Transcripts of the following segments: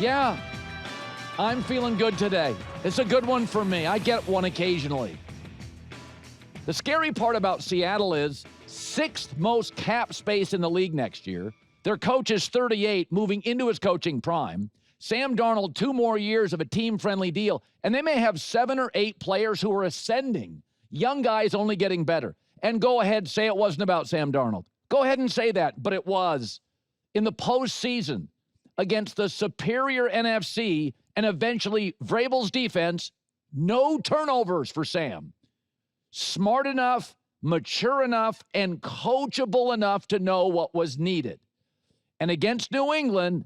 Yeah, I'm feeling good today. It's a good one for me. I get one occasionally. The scary part about Seattle is 6th most cap space in the league next year. Their coach is 38, moving into his coaching prime. Sam Darnold, 2 more years of a team-friendly deal, and they may have 7 or 8 players who are ascending. Young guys only getting better. And go ahead, say it wasn't about Sam Darnold. Go ahead and say that, but it was. In the postseason, against the superior NFC and eventually Vrabel's defense, no turnovers for Sam. Smart enough, mature enough, and coachable enough to know what was needed. And against New England,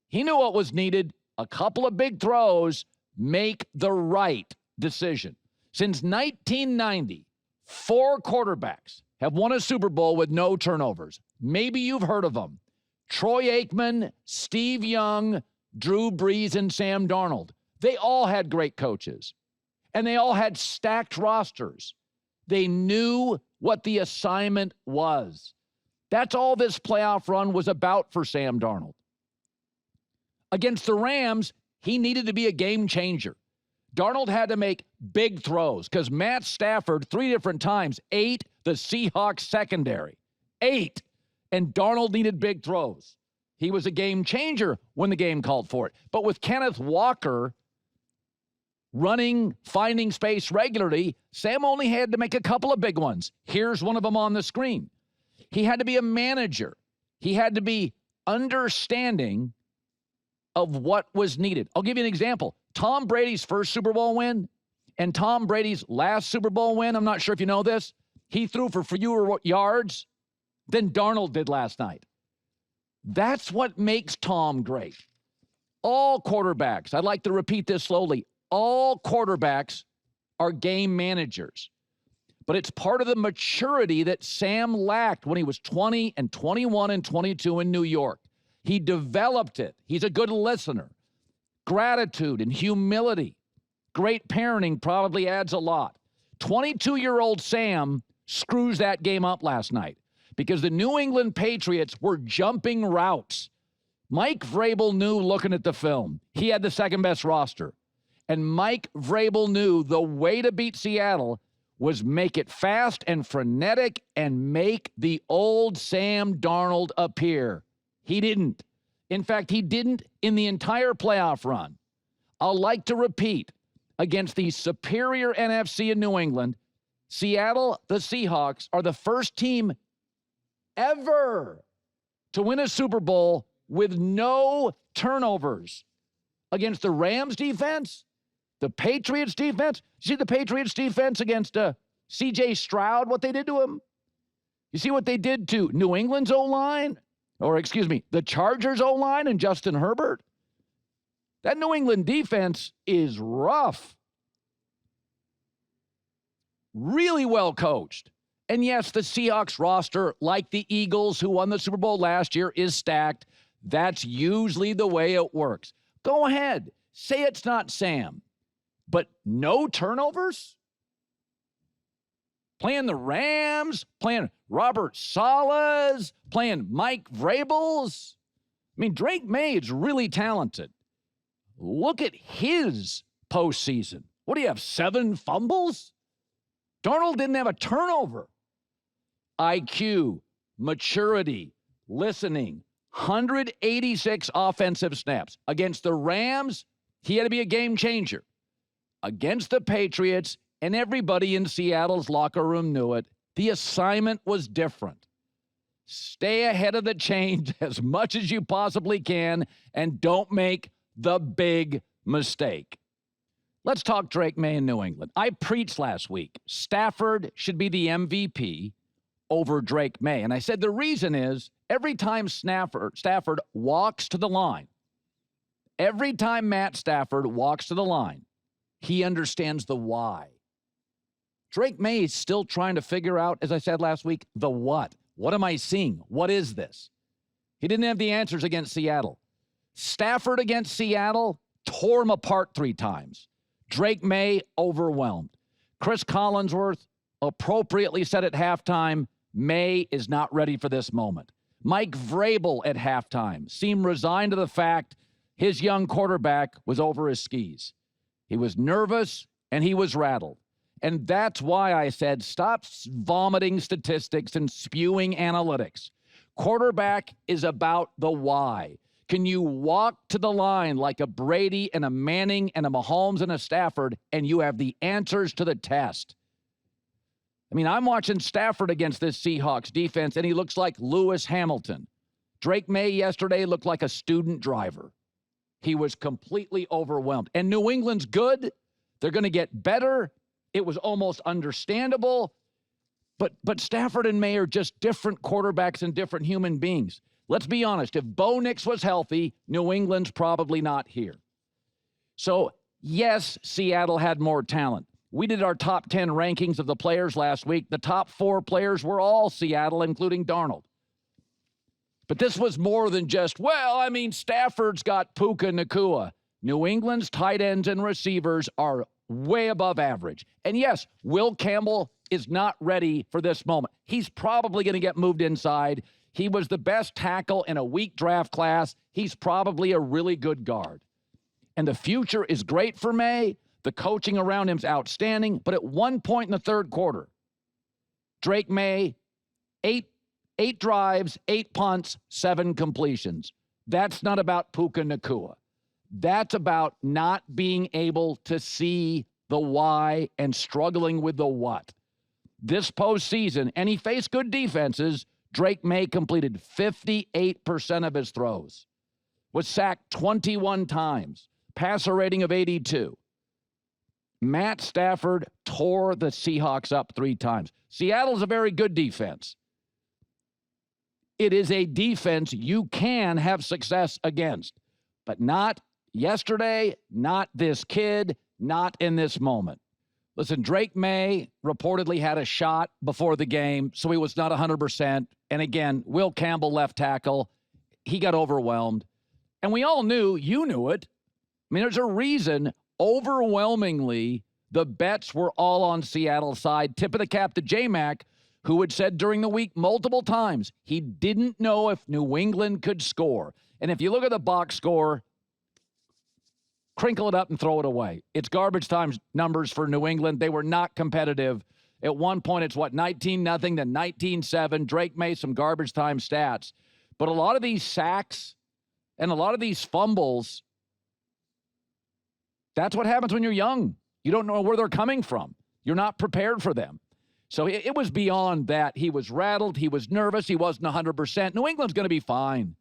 he knew what was needed. A couple of big throws, make the right decision. Since 1990, 4 quarterbacks have won a Super Bowl with no turnovers. Maybe you've heard of them. Troy Aikman, Steve Young, Drew Brees, and Sam Darnold. They all had great coaches, and they all had stacked rosters. They knew what the assignment was. That's all this playoff run was about for Sam Darnold. Against the Rams, he needed to be a game changer. Darnold had to make big throws because Matt Stafford, 3 different times, ate the Seahawks secondary. 8. And Darnold needed big throws. He was a game changer when the game called for it. But with Kenneth Walker running, finding space regularly, Sam only had to make a couple of big ones. Here's one of them on the screen. He had to be a manager. He had to be understanding of what was needed. I'll give you an example. Tom Brady's first Super Bowl win and Tom Brady's last Super Bowl win, I'm not sure if you know this, he threw for fewer yards than Darnold did last night. That's what makes Tom great. All quarterbacks, I'd like to repeat this slowly, all quarterbacks are game managers. But it's part of the maturity that Sam lacked when he was 20 and 21 and 22 in New York. He developed it. He's a good listener. Gratitude and humility. Great parenting probably adds a lot. 22-year-old Sam screws that game up last night because the New England Patriots were jumping routes. Mike Vrabel knew looking at the film. He had the second best roster. And Mike Vrabel knew the way to beat Seattle was make it fast and frenetic and make the old Sam Darnold appear. He didn't. In fact, he didn't in the entire playoff run. I'll like to repeat, against the superior NFC in New England, Seattle, the Seahawks, are the first team ever to win a Super Bowl with no turnovers. Against the Rams defense, the Patriots defense. You see the Patriots defense against C.J. Stroud, what they did to him? You see what they did to New England's O-line? Or, excuse me, the Chargers O-line and Justin Herbert? That New England defense is rough. Really well coached. And yes, the Seahawks roster, like the Eagles who won the Super Bowl last year, is stacked. That's usually the way it works. Go ahead. Say it's not Sam. But no turnovers? Playing the Rams, playing Robert Saleh's, playing Mike Vrabel's. I mean, Drake Maye is really talented. Look at his postseason. What do you have, 7 fumbles? Darnold didn't have a turnover. IQ, maturity, listening, 186 offensive snaps. Against the Rams, he had to be a game changer. Against the Patriots, and everybody in Seattle's locker room knew it, the assignment was different. Stay ahead of the change as much as you possibly can and don't make the big mistake. Let's talk Drake Maye in New England. I preached last week, Stafford should be the MVP over Drake Maye. And I said the reason is every time Stafford walks to the line, every time Matt Stafford walks to the line, he understands the why. Drake Maye is still trying to figure out, as I said last week, the what. What am I seeing? What is this? He didn't have the answers against Seattle. Stafford against Seattle tore him apart 3 times. Drake Maye overwhelmed. Chris Collinsworth appropriately said at halftime, Maye is not ready for this moment. Mike Vrabel at halftime seemed resigned to the fact his young quarterback was over his skis. He was nervous and he was rattled. And that's why I said stop vomiting statistics and spewing analytics. Quarterback is about the why. Can you walk to the line like a Brady and a Manning and a Mahomes and a Stafford, and you have the answers to the test? I mean, I'm watching Stafford against this Seahawks defense, and he looks like Lewis Hamilton. Drake Maye yesterday looked like a student driver. He was completely overwhelmed. And New England's good. They're going to get better. It was almost understandable. But Stafford and Maye are just different quarterbacks and different human beings. Let's be honest. If Bo Nix was healthy, New England's probably not here. So, yes, Seattle had more talent. We did our top 10 rankings of the players last week. The top 4 players were all Seattle, including Darnold. But this was more than just, Stafford's got Puka Nacua. New England's tight ends and receivers are way above average. And yes, Will Campbell is not ready for this moment. He's probably going to get moved inside. He was the best tackle in a weak draft class. He's probably a really good guard. And the future is great for Maye. The coaching around him's outstanding. But at one point in the third quarter, Drake Maye, 8 drives, 8 punts, 7 completions. That's not about Puka Nacua. That's about not being able to see the why and struggling with the what. This postseason, and he faced good defenses, Drake Maye completed 58% of his throws, was sacked 21 times, passer rating of 82. Matt Stafford tore the Seahawks up 3 times. Seattle's a very good defense. It is a defense you can have success against, but not yesterday, not this kid, not in this moment. Listen, Drake Maye reportedly had a shot before the game, so he was not 100%. And again, Will Campbell, left tackle, he got overwhelmed. And we all knew, you knew it. I mean, there's a reason overwhelmingly the bets were all on Seattle's side. Tip of the cap to J-Mac, who had said during the week multiple times he didn't know if New England could score. And if you look at the box score, crinkle it up and throw it away. It's garbage time numbers for New England. They were not competitive. At one point, it's 19-0, then 19-7. Drake made some garbage time stats. But a lot of these sacks and a lot of these fumbles, that's what happens when you're young. You don't know where they're coming from. You're not prepared for them. So it was beyond that. He was rattled. He was nervous. He wasn't 100%. New England's going to be fine.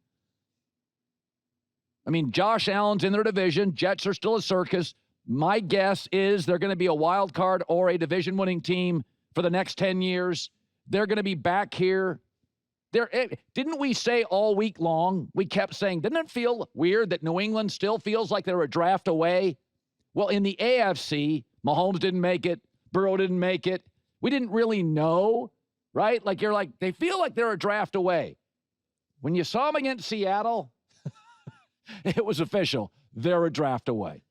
I mean, Josh Allen's in their division. Jets are still a circus. My guess is they're going to be a wild card or a division-winning team for the next 10 years. They're going to be back here. Didn't we say all week long, we kept saying, didn't it feel weird that New England still feels like they're a draft away? Well, in the AFC, Mahomes didn't make it. Burrow didn't make it. We didn't really know, right? They feel like they're a draft away. When you saw them against Seattle, it was official. They're a draft away.